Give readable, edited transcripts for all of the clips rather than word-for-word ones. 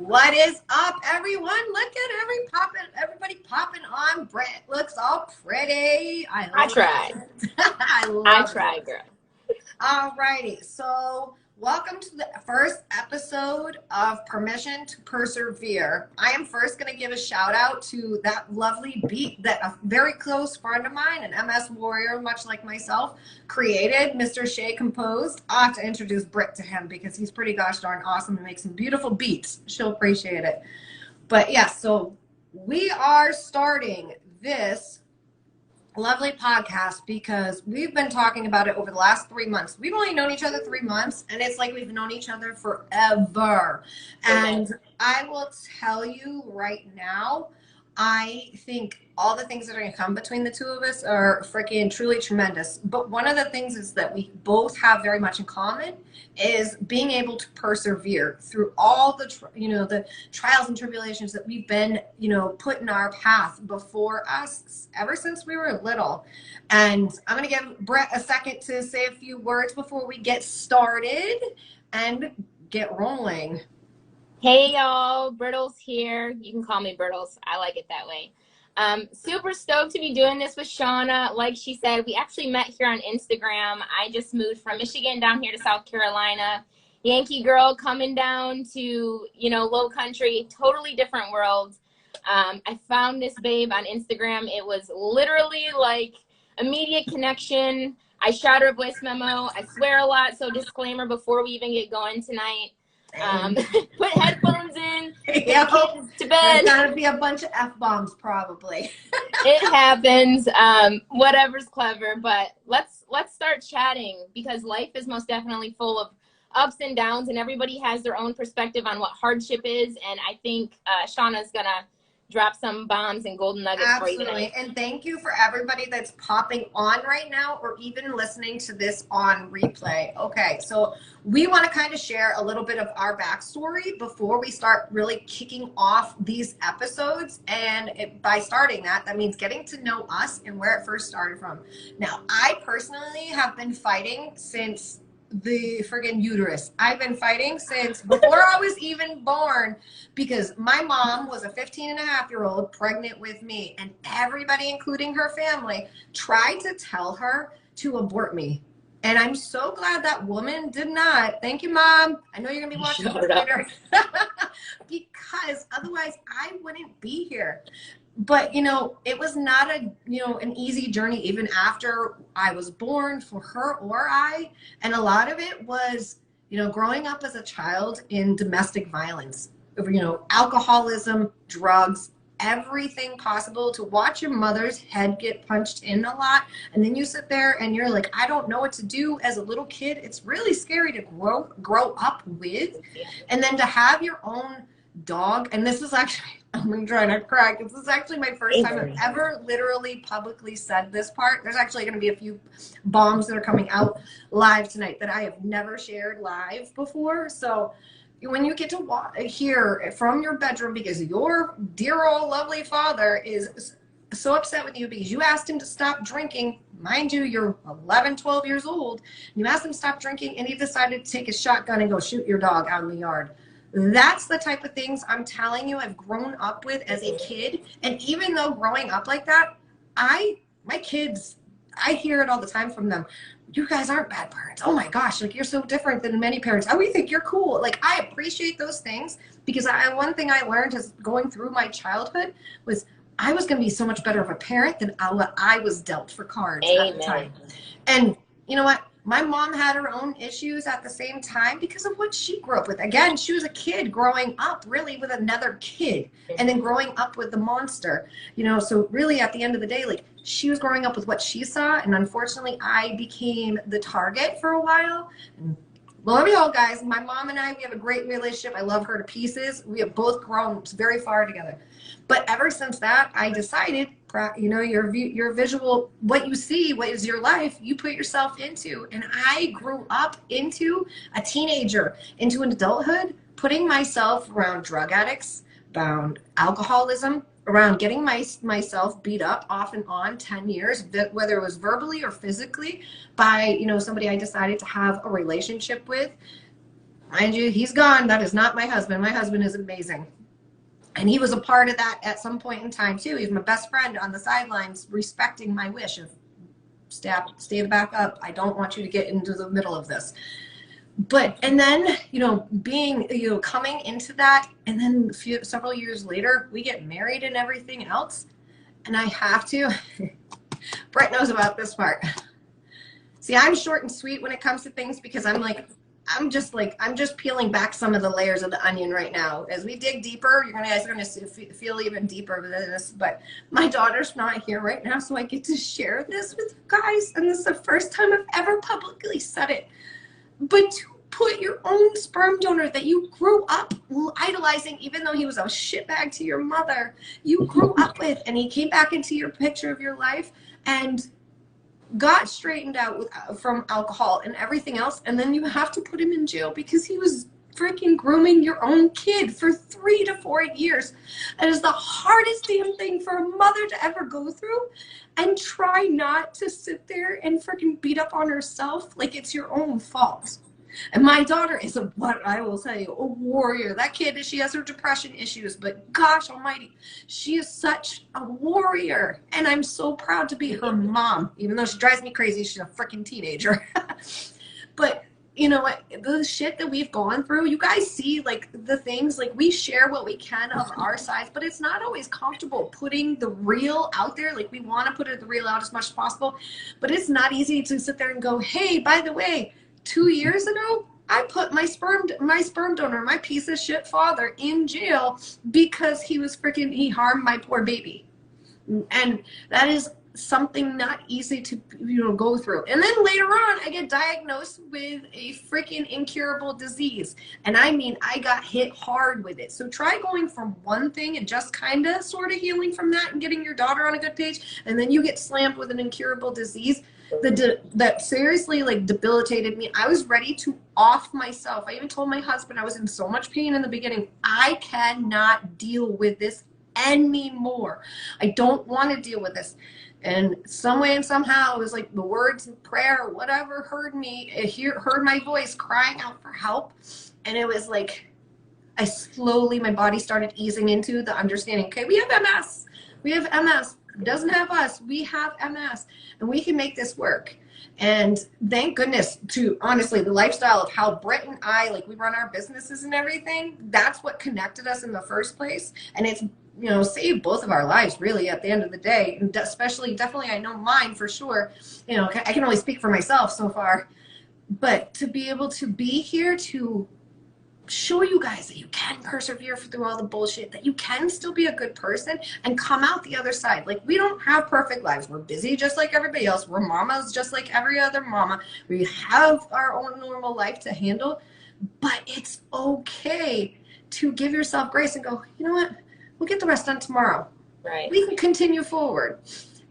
What is up, everyone? Look at everybody popping on. Brett looks all pretty. I tried. I I love tried, it. girl. Alrighty, so welcome to the first episode of Permission to Persevere. I am first going to give a shout out to that lovely beat that a very close friend of mine, an MS warrior, much like myself, created. Mr. Shea composed. I'll have to introduce Britt to him because he's pretty gosh darn awesome and makes some beautiful beats. She'll appreciate it. But yeah, so we are starting this lovely podcast because we've been talking about it over the last 3 months. We've only known each other 3 months, and it's like we've known each other forever. And I will tell you right now, I think all the things that are going to come between the two of us are freaking truly tremendous. But one of the things is that we both have very much in common is being able to persevere through all the the trials and tribulations that we've been put in our path before us ever since we were little. And I'm going to give Brett a second to say a few words before we get started and get rolling. Hey, y'all. Brittles here. You can call me Brittles. I like it that way. Super stoked to be doing this with Shana. Like she said, we actually met here on Instagram. I just moved from Michigan down here to South Carolina. Yankee girl coming down to, low country, totally different world. I found this babe on Instagram. It was literally like immediate connection. I shot her a voice memo. I swear a lot, so disclaimer before we even get going tonight. Put headphones in, put the kids to bed. There's gotta be a bunch of F-bombs probably. It happens. Whatever's clever, but let's start chatting because life is most definitely full of ups and downs, and everybody has their own perspective on what hardship is. And I think Shauna's gonna drop some bombs and golden nuggets for you tonight. And thank you for everybody that's popping on right now or even listening to this on replay. Okay, so we want to kind of share a little bit of our backstory before we start really kicking off these episodes. And by starting that means getting to know us and where it first started from. Now, I personally have been fighting since the friggin' uterus. I've been fighting since before I was even born because my mom was a 15-and-a-half-year-old pregnant with me, and everybody, including her family, tried to tell her to abort me. And I'm so glad that woman did not. Thank you, Mom. I know you're gonna be watching this later. Because otherwise I wouldn't be here. But it was not an easy journey even after I was born for her or I. And a lot of it was growing up as a child in domestic violence, alcoholism, drugs, everything possible, to watch your mother's head get punched in a lot. And then you sit there and you're like, I don't know what to do as a little kid. It's really scary to grow up with. And then to have your own dog. And this is actually, I'm trying to crack. This is actually my first time I've ever literally publicly said this part. There's actually going to be a few bombs that are coming out live tonight that I have never shared live before. So when you get to hear from your bedroom because your dear old lovely father is so upset with you because you asked him to stop drinking, mind you, you're 11, 12 years old, you asked him to stop drinking and he decided to take his shotgun and go shoot your dog out in the yard. That's the type of things I'm telling you I've grown up with as a kid. And even though growing up like that, my kids, I hear it all the time from them. You guys aren't bad parents. Oh my gosh, like you're so different than many parents. Oh, we think you're cool. Like I appreciate those things because one thing I learned as going through my childhood was I was going to be so much better of a parent than what I was dealt for cards at the time. And you know what? My mom had her own issues at the same time because of what she grew up with. Again, she was a kid growing up really with another kid and then growing up with the monster, so really at the end of the day, like she was growing up with what she saw. And unfortunately I became the target for a while. And lo and behold, guys, my mom and I, we have a great relationship. I love her to pieces. We have both grown very far together. But ever since that, I decided, your visual, what you see, what is your life, you put yourself into. And I grew up into a teenager, into an adulthood, putting myself around drug addicts, around alcoholism, around getting myself beat up off and on 10 years, whether it was verbally or physically by, somebody I decided to have a relationship with. Mind you, he's gone. That is not my husband. My husband is amazing. And he was a part of that at some point in time too. He's my best friend on the sidelines, respecting my wish of stay back up. I don't want you to get into the middle of this. But, and then, you know, being, you know, coming into that, and then several years later, we get married and everything else. And I have to, Brett knows about this part. See, I'm short and sweet when it comes to things because I'm just peeling back some of the layers of the onion right now. As we dig deeper, you guys are going to feel even deeper with this. But my daughter's not here right now, so I get to share this with you guys. And this is the first time I've ever publicly said it. But to put your own sperm donor that you grew up idolizing, even though he was a shitbag to your mother, you grew up with, and he came back into your picture of your life and got straightened out from alcohol and everything else, and then you have to put him in jail because he was freaking grooming your own kid for 3 to 4 years. That is the hardest damn thing for a mother to ever go through. And try not to sit there and freaking beat up on herself like it's your own fault. And my daughter is what I will say, a warrior. That kid, she has her depression issues, but gosh almighty, she is such a warrior. And I'm so proud to be her mom, even though she drives me crazy. She's a freaking teenager. But you know what, the shit that we've gone through, you guys see, like, the things, like, we share what we can of our sides, but it's not always comfortable putting the real out there. Like, we want to put it the real out as much as possible, but it's not easy to sit there and go, hey, by the way, 2 years ago, I put my sperm donor, my piece of shit father, in jail because he harmed my poor baby. And that is something not easy to, you know, go through. And then later on, I get diagnosed with a freaking incurable disease. And I mean, I got hit hard with it. So try going from one thing and just kind of sort of healing from that and getting your daughter on a good page, and then you get slammed with an incurable disease that seriously, like, debilitated me. I was ready to off myself. I even told my husband, I was in so much pain in the beginning. I cannot deal with this anymore. I don't want to deal with this. And some way and somehow, it was like the words of prayer, whatever, heard my voice crying out for help. And it was like, my body started easing into the understanding, okay, we have MS. We have MS. It doesn't have us. We have MS. And we can make this work. And thank goodness to, honestly, the lifestyle of how Britt and I, like, we run our businesses and everything, that's what connected us in the first place. And it's, you know, saved both of our lives, really, at the end of the day. And definitely, I know mine for sure. You know, I can only speak for myself so far. But to be able to be here to show you guys that you can persevere through all the bullshit, that you can still be a good person and come out the other side. Like, we don't have perfect lives. We're busy just like everybody else. We're mamas just like every other mama. We have our own normal life to handle, but it's okay to give yourself grace and go, you know what? We'll get the rest done tomorrow. Right. We can continue forward.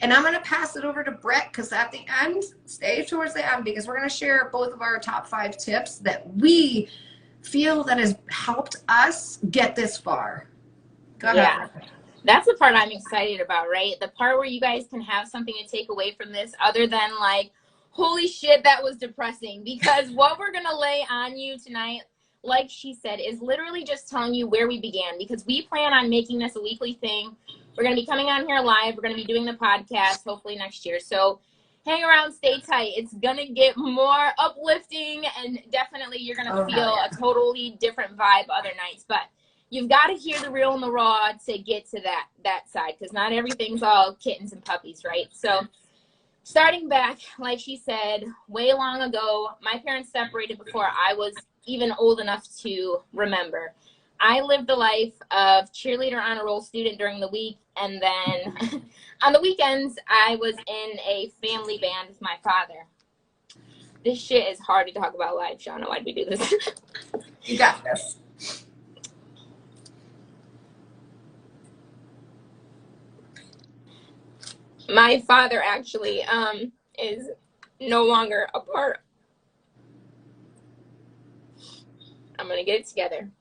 And I'm going to pass it over to Brett, because at the end, stay towards the end, because we're going to share both of our top 5 tips that we feel that has helped us get this far. Go ahead. Yeah. That's the part I'm excited about, right? The part where you guys can have something to take away from this other than like, holy shit, that was depressing. Because what we're going to lay on you tonight, like she said, is literally just telling you where we began, because we plan on making this a weekly thing. We're going to be coming on here live. We're going to be doing the podcast hopefully next year. So hang around, stay tight. It's going to get more uplifting, and definitely you're going to feel a totally different vibe other nights. But you've got to hear the real and the raw to get to that side, because not everything's all kittens and puppies, right? So starting back, like she said, way long ago, my parents separated before I was even old enough to remember. I lived the life of cheerleader honor roll student during the week, and then on the weekends, I was in a family band with my father. This shit is hard to talk about live, Shana. Why'd we do this? You got this. My father actually is no longer a part. I'm going to get it together.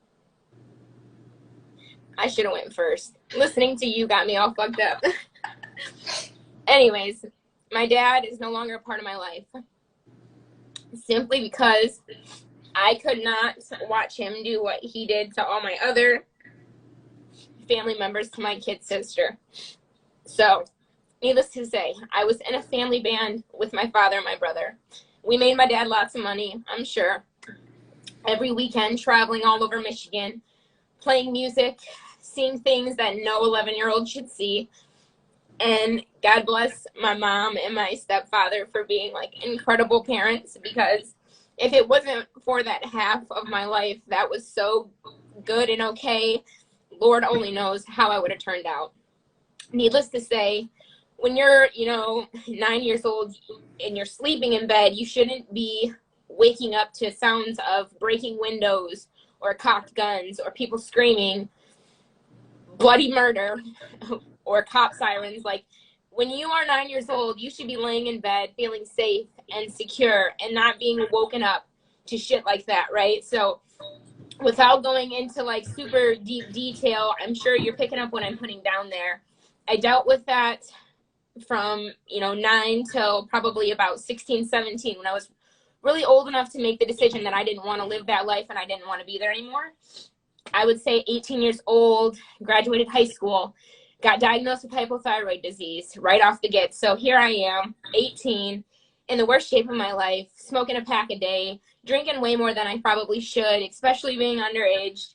I should have went first. Listening to you got me all fucked up. Anyways, my dad is no longer a part of my life. Simply because I could not watch him do what he did to all my other family members, to my kid sister. So, needless to say, I was in a family band with my father and my brother. We made my dad lots of money, I'm sure. Every weekend, traveling all over Michigan, playing music, seeing things that no 11-year-old should see. And God bless my mom and my stepfather for being like incredible parents, because if it wasn't for that half of my life that was so good and okay, Lord only knows how I would have turned out. Needless to say, when you're, 9 years old and you're sleeping in bed, you shouldn't be waking up to sounds of breaking windows or cocked guns or people screaming bloody murder or cop sirens. Like, when you are 9 years old, you should be laying in bed feeling safe and secure and not being woken up to shit like that, right? So without going into like super deep detail, I'm sure you're picking up what I'm putting down there. I dealt with that from 9 till probably about 16, 17, when I was really old enough to make the decision that I didn't want to live that life and I didn't want to be there anymore. I would say 18 years old, graduated high school, got diagnosed with hypothyroid disease right off the get. So here I am, 18, in the worst shape of my life, smoking a pack a day, drinking way more than I probably should, especially being underage.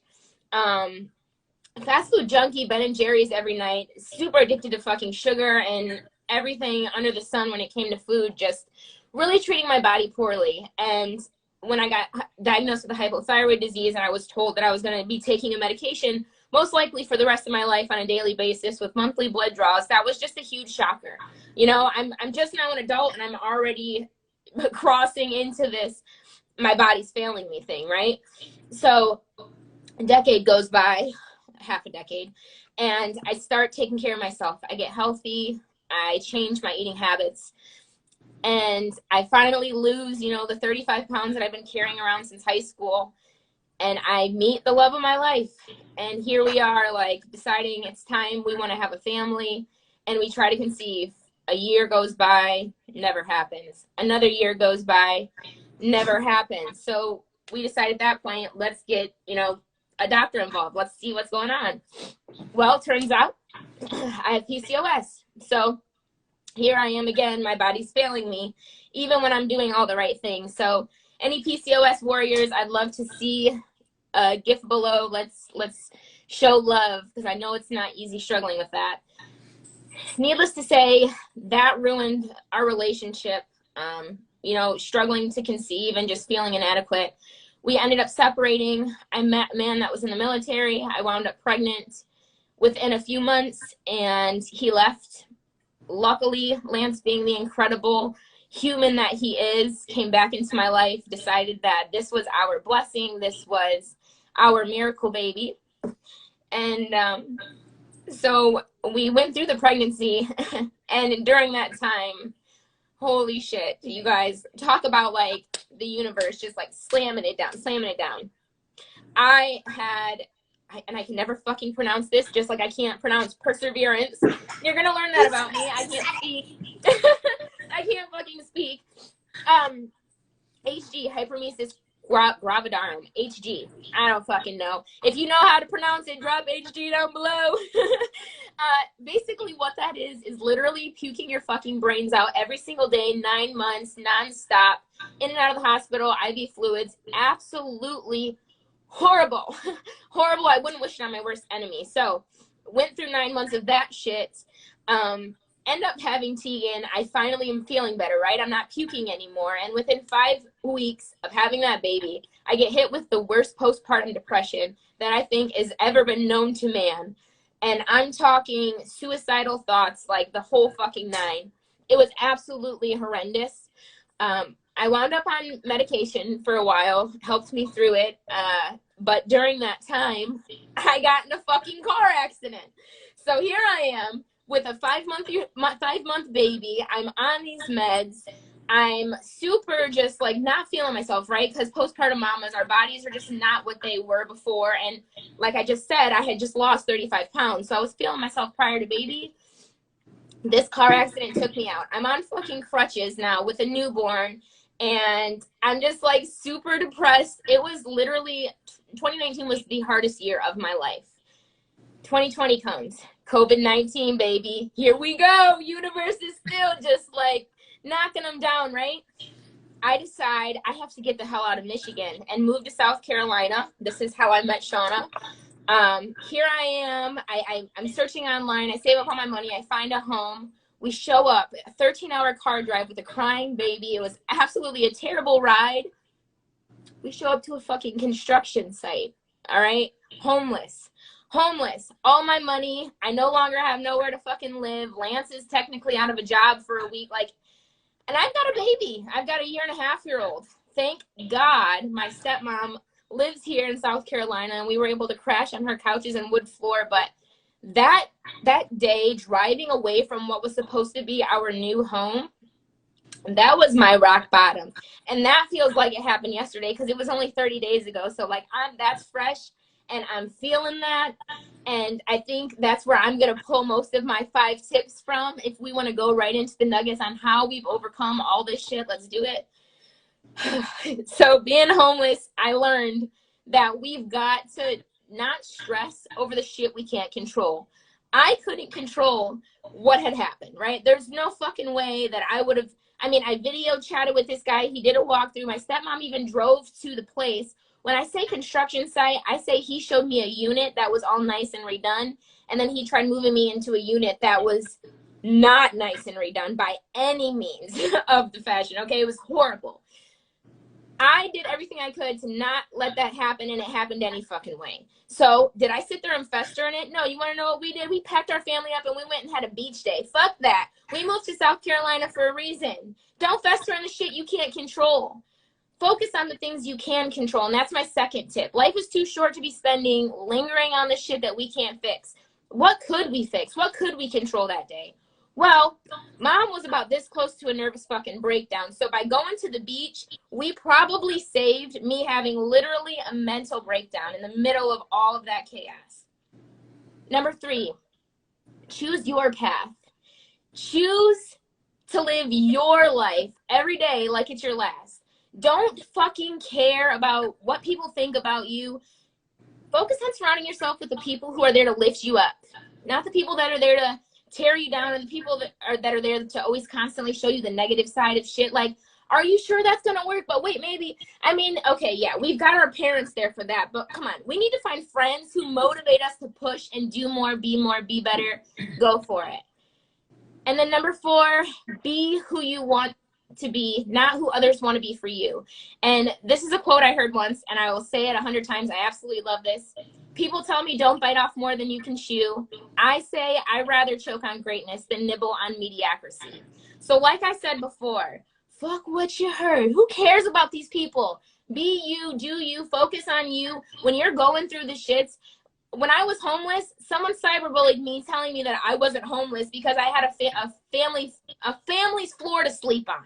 Fast food junkie, Ben and Jerry's every night, super addicted to fucking sugar and everything under the sun when it came to food, just really treating my body poorly. And when I got diagnosed with a hypothyroid disease and I was told that I was going to be taking a medication most likely for the rest of my life on a daily basis with monthly blood draws, that was just a huge shocker. I'm just now an adult and I'm already crossing into this my body's failing me thing, right? So a decade goes by, half a decade, and I start taking care of myself. I get healthy, I change my eating habits, and I finally lose, the 35 pounds that I've been carrying around since high school, and I meet the love of my life. And here we are, like, deciding it's time, we want to have a family, and we try to conceive. A year goes by, never happens. Another year goes by, never happens. So we decided at that point, let's get, a doctor involved. Let's see what's going on. Well, turns out I have PCOS. So here I am again. My body's failing me, even when I'm doing all the right things. So any PCOS warriors, I'd love to see a gift below. Let's show love, because I know it's not easy struggling with that. Needless to say, that ruined our relationship. Struggling to conceive and just feeling inadequate. We ended up separating. I met a man that was in the military. I wound up pregnant within a few months, and he left. Luckily, Lance, being the incredible human that he is, came back into my life, decided that this was our blessing. This was our miracle baby. And so we went through the pregnancy, and during that time, holy shit, you guys, talk about like the universe just like slamming it down. I can never fucking pronounce this, just like I can't pronounce perseverance. You're gonna learn that about me. I can't speak. I can't fucking speak. HG, hyperemesis gravidarum, HG. I don't fucking know. If you know how to pronounce it, drop HG down below. Basically what that is literally puking your fucking brains out every single day, 9 months, nonstop, in and out of the hospital, IV fluids. Absolutely horrible. Horrible. I wouldn't wish it on my worst enemy. So went through 9 months of that shit. End up having Tegan. I finally am feeling better, right? I'm not puking anymore. And within 5 weeks of having that baby, I get hit with the worst postpartum depression that I think has ever been known to man. And I'm talking suicidal thoughts, like the whole fucking nine. It was absolutely horrendous. I wound up on medication for a while, helped me through it. But during that time, I got in a fucking car accident. So here I am with a 5-month baby. I'm on these meds. I'm super just like not feeling myself, right? Because postpartum mamas, our bodies are just not what they were before. And like I just said, I had just lost 35 pounds. So I was feeling myself prior to baby. This car accident took me out. I'm on fucking crutches now with a newborn. And I'm just like super depressed. It was literally, 2019 was the hardest year of my life. 2020 comes. COVID-19, baby. Here we go. Universe is still just like knocking them down, right? I decide I have to get the hell out of Michigan and move to South Carolina. This is how I met Shana. Here I am. I'm searching online. I save up all my money. I find a home. We show up, a 13-hour car drive with a crying baby. It was absolutely a terrible ride. We show up to a fucking construction site, all right? Homeless. All my money. I no longer have nowhere to fucking live. Lance is technically out of a job for a week. Like, and I've got a baby. I've got a 1.5-year-old. Thank God my stepmom lives here in South Carolina, and we were able to crash on her couches and wood floor. But that day, driving away from what was supposed to be our new home, that was my rock bottom. And that feels like it happened yesterday because it was only 30 days ago. So like that's fresh and I'm feeling that. And I think that's where I'm going to pull most of my 5 tips from. If we want to go right into the nuggets on how we've overcome all this shit, let's do it. So being homeless, I learned that we've got to not stress over the shit we can't control. I couldn't control what had happened, right? There's no fucking way that I would have, I mean, I video chatted with this guy. He did a walkthrough. My stepmom even drove to the place. When I say construction site, I say he showed me a unit that was all nice and redone. And then he tried moving me into a unit that was not nice and redone by any means of the fashion. Okay, it was horrible. I did everything I could to not let that happen, and it happened any fucking way. So did I sit there and fester in it? No. You want to know what we did? We packed our family up and we went and had a beach day. Fuck that. We moved to South Carolina for a reason. Don't fester in the shit you can't control. Focus on the things you can control, and that's my second tip. Life is too short to be spending lingering on the shit that we can't fix. What could we fix? What could we control that day? Well, mom was about this close to a nervous fucking breakdown. So by going to the beach, we probably saved me having literally a mental breakdown in the middle of all of that chaos. Number 3, choose your path. Choose to live your life every day like it's your last. Don't fucking care about what people think about you. Focus on surrounding yourself with the people who are there to lift you up, not the people that are there to tear you down, or the people that are there to always constantly show you the negative side of shit. Like, are you sure that's gonna work? But wait, maybe. I mean, okay, yeah, we've got our parents there for that, but come on, we need to find friends who motivate us to push and do more, be better. Go for it. And then number 4, be who you want to be, not who others want to be for you. And this is a quote I heard once, and I will say it 100 times. I absolutely love this. People tell me don't bite off more than you can chew. I say I'd rather choke on greatness than nibble on mediocrity. So like I said before, fuck what you heard. Who cares about these people? Be you, do you, focus on you. When you're going through the shits, when I was homeless, someone cyberbullied me telling me that I wasn't homeless because I had a family's floor to sleep on,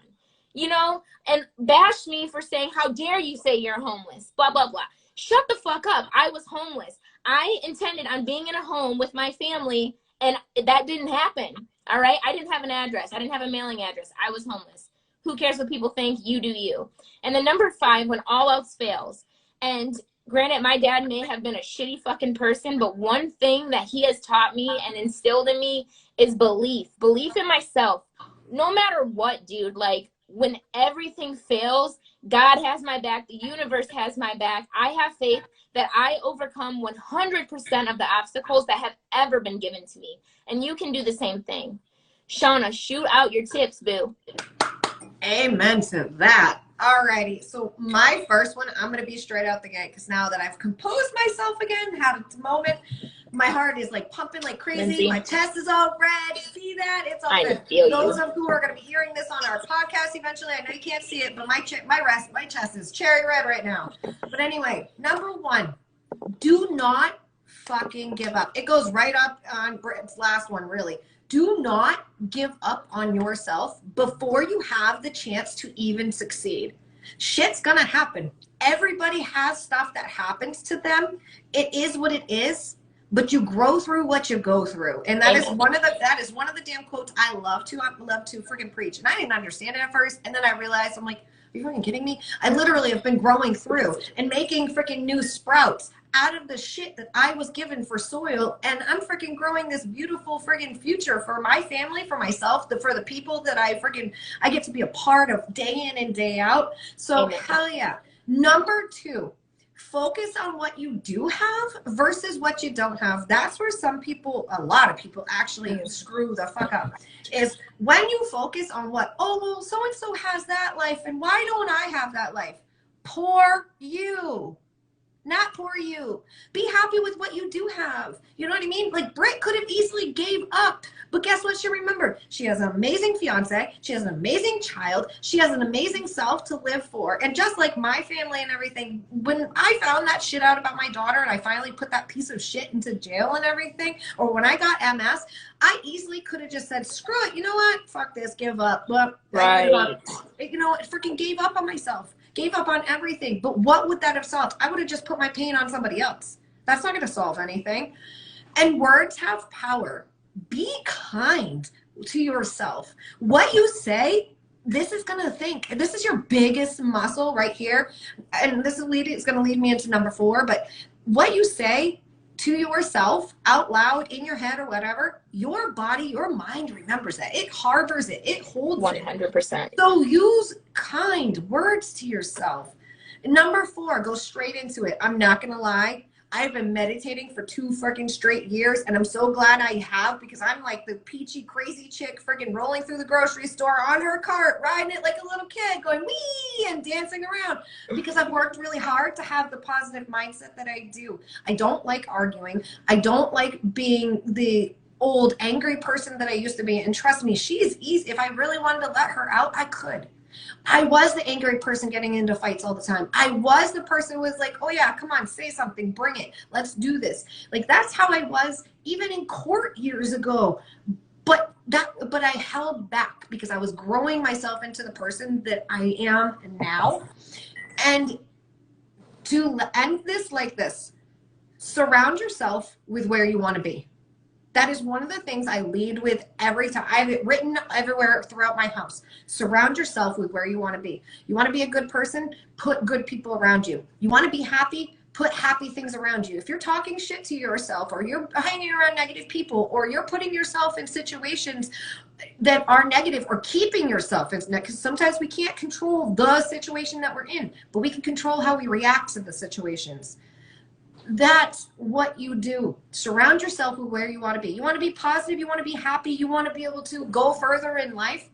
you know, and bashed me for saying, how dare you say you're homeless, blah, blah, blah. Shut the fuck up. I was homeless. I intended on being in a home with my family, and that didn't happen. All right. I didn't have an address. I didn't have a mailing address. I was homeless. Who cares what people think? You do you. And then number 5, when all else fails. And granted, my dad may have been a shitty fucking person, but one thing that he has taught me and instilled in me is belief in myself. No matter what, dude, like when everything fails, God has my back. The universe has my back. I have faith that I overcome 100% of the obstacles that have ever been given to me. And you can do the same thing. Shana, shoot out your tips, boo. Amen to that. Alrighty, so my first one, I'm gonna be straight out the gate because now that I've composed myself again, had a moment, my heart is like pumping like crazy. Lindsay. My chest is all red. See that? It's all I good. feel Those you. of who are gonna be hearing this on our podcast eventually, I know you can't see it, but my chest is cherry red right now. But anyway, number 1, do not fucking give up. It goes right up on Britt's last one, really. Do not give up on yourself before you have the chance to even succeed. Shit's gonna happen. Everybody has stuff that happens to them. It is what it is, but you grow through what you go through. And that is one of the damn quotes I love to freaking preach. And I didn't understand it at first. And then I realized, I'm like, you fucking kidding me? I literally have been growing through and making freaking new sprouts out of the shit that I was given for soil, and I'm freaking growing this beautiful freaking future for my family, for myself, for the people that I get to be a part of day in and day out. So hell yeah. Number 2, focus on what you do have versus what you don't have. That's where a lot of people actually screw the fuck up, is when you focus on what, oh, well, so-and-so has that life, and why don't I have that life? Poor you. Not poor you. Be happy with what you do have. You know what I mean? Like, Britt could have easily gave up, but guess what she remembered? She has an amazing fiance. She has an amazing child. She has an amazing self to live for. And just like my family and everything, when I found that shit out about my daughter and I finally put that piece of shit into jail and everything, or when I got MS, I easily could have just said, screw it. You know what? Fuck this. Give up. Right. You know, I freaking gave up on myself. Gave up on everything. But what would that have solved? I would have just put my pain on somebody else. That's not going to solve anything. And words have power. Be kind to yourself. What you say, this is going to think. This is your biggest muscle right here. And this is it's going to lead me into number 4. But what you say to yourself out loud in your head or whatever, your body, your mind remembers that. It harbors it. It holds 100%. it. So use kind words to yourself. Number 4, go straight into it. I'm not going to lie. I've been meditating for 2 freaking straight years, and I'm so glad I have, because I'm like the peachy, crazy chick freaking rolling through the grocery store on her cart, riding it like a little kid, going wee and dancing around, because I've worked really hard to have the positive mindset that I do. I don't like arguing. I don't like being the old angry person that I used to be. And trust me, she is easy. If I really wanted to let her out, I could. I was the angry person getting into fights all the time. I was the person who was like, oh yeah, come on, say something, bring it, let's do this. Like, that's how I was even in court years ago. But I held back because I was growing myself into the person that I am now. And to end this like this, surround yourself with where you want to be. That is one of the things I lead with every time. I have it written everywhere throughout my house. Surround yourself with where you want to be. You want to be a good person? Put good people around you. You want to be happy? Put happy things around you. If you're talking shit to yourself, or you're hanging around negative people, or you're putting yourself in situations that are negative, or keeping yourself in, because sometimes we can't control the situation that we're in, but we can control how we react to the situations. That's what you do. Surround yourself with where you want to be. You want to be positive, you want to be happy, you want to be able to go further in life,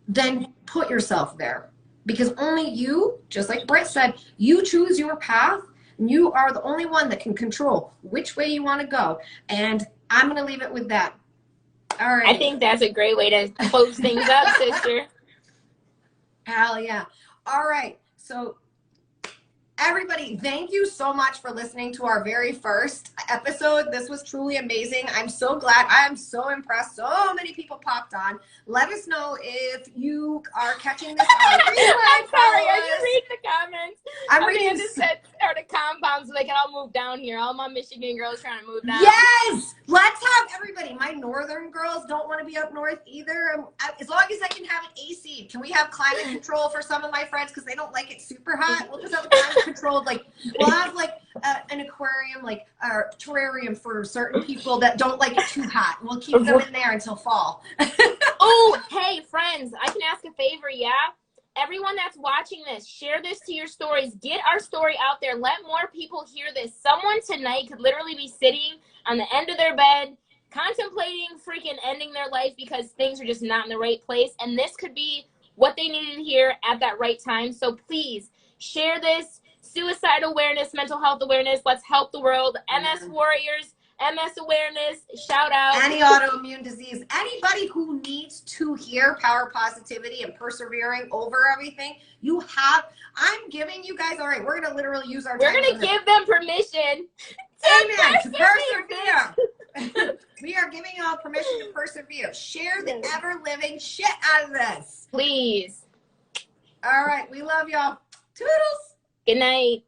then put yourself there. Because only you, just like Britt said, you choose your path, and you are the only one that can control which way you want to go. And I'm going to leave it with that. All right. I think that's a great way to close things up, sister. Hell yeah. All right. So everybody, thank you so much for listening to our very first episode. This was truly amazing. I'm so glad. I am so impressed. So many people popped on. Let us know if you are catching this on replay. I'm sorry. Are you reading the comments? I'm reading. The compounds so they can all move down here. All my Michigan girls trying to move down. Yes! Let's have everybody. My northern girls don't want to be up north either. As long as I can have it AC. Can we have climate control for some of my friends because they don't like it super hot? We'll just have climate controlled. Like, we'll have like an aquarium, like a terrarium for certain people that don't like it too hot. We'll keep them in there until fall. Oh, hey, friends, I can ask a favor, yeah? Everyone that's watching this, share this to your stories. Get our story out there. Let more people hear this. Someone tonight could literally be sitting on the end of their bed, contemplating freaking ending their life because things are just not in the right place. And this could be what they needed to hear at that right time. So please share this. Suicide awareness, mental health awareness. Let's help the world. MS warriors, MS awareness, shout out. Any autoimmune disease, anybody who needs to hear power, positivity, and persevering over everything, you have, I'm giving you guys, all right, we're going to literally use our time. We're going to give them permission to persevere. We are giving you all permission to persevere. Share the ever-living shit out of this. Please. All right, we love y'all. Toodles. Good night.